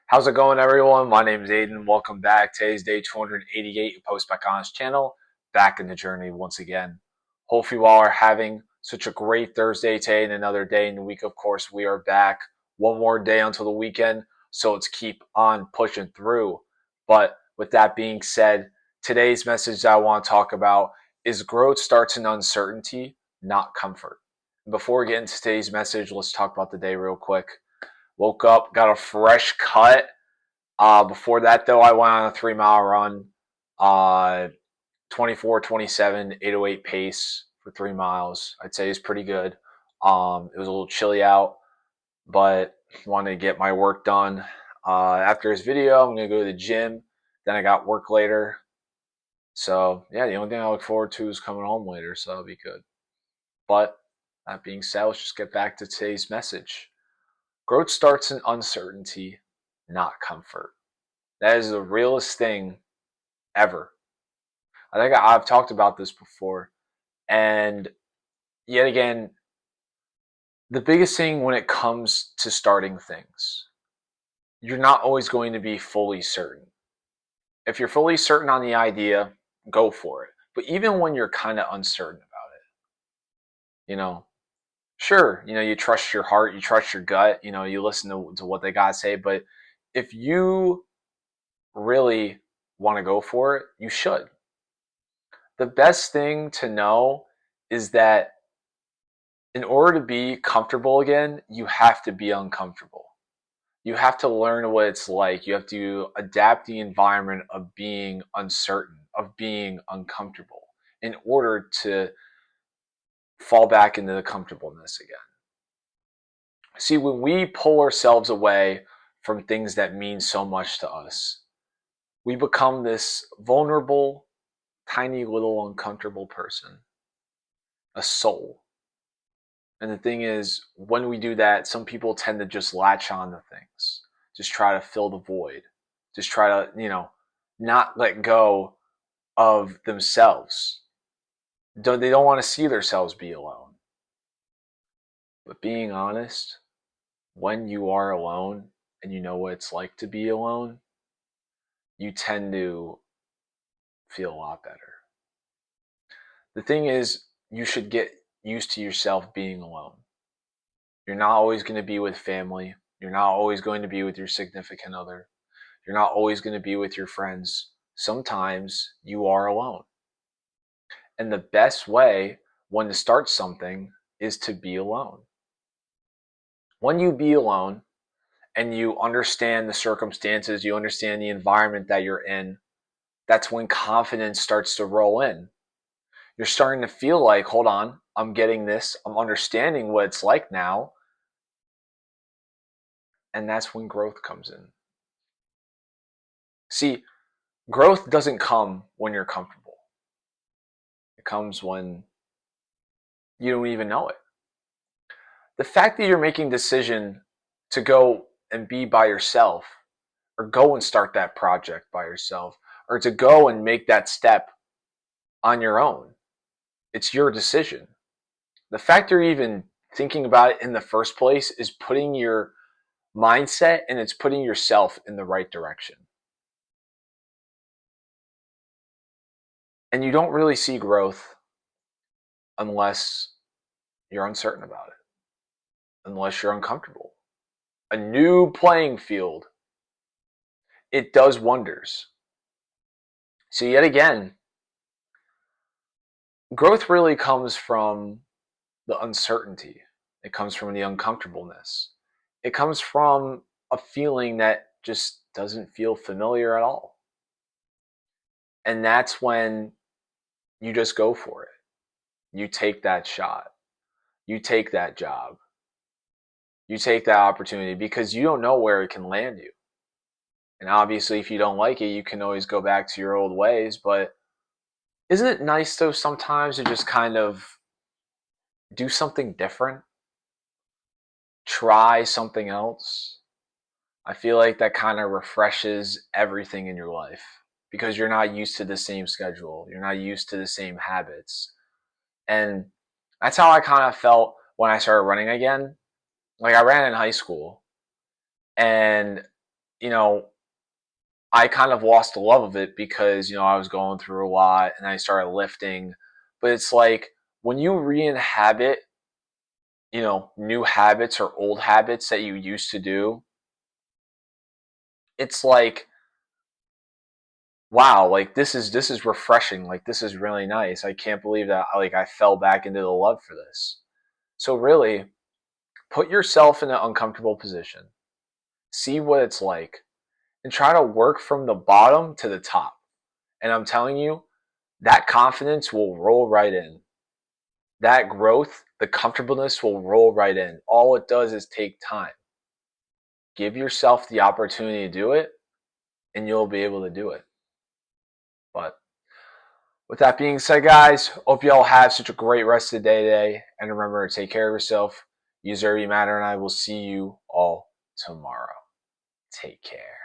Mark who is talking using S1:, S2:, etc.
S1: How's it going, everyone? My name is Aiden. Welcome back. Today's day 288 of Post Back on his channel. Back in the journey once again. Hopefully, you all are having such a great Thursday today and another day in the week. Of course, we are back one more day until the weekend, so let's keep on pushing through. But with that being said, today's message that I want to talk about is growth starts in uncertainty, not comfort. Before we get into today's message, let's talk about the day real quick. Woke up, got a fresh cut. Before that, though, I went on a 3 mile run, 24, 27, 808 pace for 3 miles. I'd say it's pretty good. It was a little chilly out, but wanted to get my work done. After this video, I'm going to go to the gym. Then I got work later. So, yeah, the only thing I look forward to is coming home later, so that'll be good. But that being said, let's just get back to today's message. Growth starts in uncertainty, not comfort. That is the realest thing ever. I think I've talked about this before. And yet again, the biggest thing when it comes to starting things, you're not always going to be fully certain. If you're fully certain on the idea, go for it. But even when you're kind of uncertain about it, sure, you trust your heart, you trust your gut, you listen to what they got to say. But if you really want to go for it, you should. The best thing to know is that in order to be comfortable again, you have to be uncomfortable. You have to learn what it's like. You have to adapt the environment of being uncertain, of being uncomfortable in order to fall back into the comfortableness again. See, when we pull ourselves away from things that mean so much to us, we become this vulnerable, tiny little uncomfortable person, a soul. And the thing is, when we do that, some people tend to just latch on to things, just try to fill the void, just try to, not let go of themselves. They don't want to see themselves be alone. But being honest, when you are alone and you know what it's like to be alone, you tend to feel a lot better. The thing is, you should get used to yourself being alone. You're not always going to be with family. You're not always going to be with your significant other. You're not always going to be with your friends. Sometimes you are alone. And the best way when to start something is to be alone. When you be alone and you understand the circumstances, you understand the environment that you're in, that's when confidence starts to roll in. You're starting to feel like, hold on, I'm getting this, I'm understanding what it's like now. And that's when growth comes in. See, growth doesn't come when you're comfortable. It comes when you don't even know it. The fact that you're making a decision to go and be by yourself, or go and start that project by yourself, or to go and make that step on your own, it's your decision. The fact you're even thinking about it in the first place is putting your mindset and it's putting yourself in the right direction. And you don't really see growth unless you're uncertain about it, unless you're uncomfortable. A new playing field, it does wonders. So yet again, growth really comes from the uncertainty. It comes from the uncomfortableness. It comes from a feeling that just doesn't feel familiar at all. And that's when you just go for it. You take that shot. You take that job. You take that opportunity because you don't know where it can land you. And obviously, if you don't like it, you can always go back to your old ways. But isn't it nice, though, sometimes to just kind of do something different? Try something else? I feel like that kind of refreshes everything in your life because you're not used to the same schedule. You're not used to the same habits. And that's how I kind of felt when I started running again. Like I ran in high school and you know, I kind of lost the love of it because, I was going through a lot and I started lifting. But it's like when you re inhabit, new habits or old habits that you used to do, it's like, wow, like this is refreshing. Like this is really nice. I can't believe that I fell back into the love for this. So really, put yourself in an uncomfortable position. See what it's like and try to work from the bottom to the top. And I'm telling you, that confidence will roll right in. That growth, the comfortableness will roll right in. All it does is take time. Give yourself the opportunity to do it, and you'll be able to do it. But with that being said, guys, hope you all have such a great rest of the day today. And remember to take care of yourself. You deserve you matter, and I will see you all tomorrow. Take care.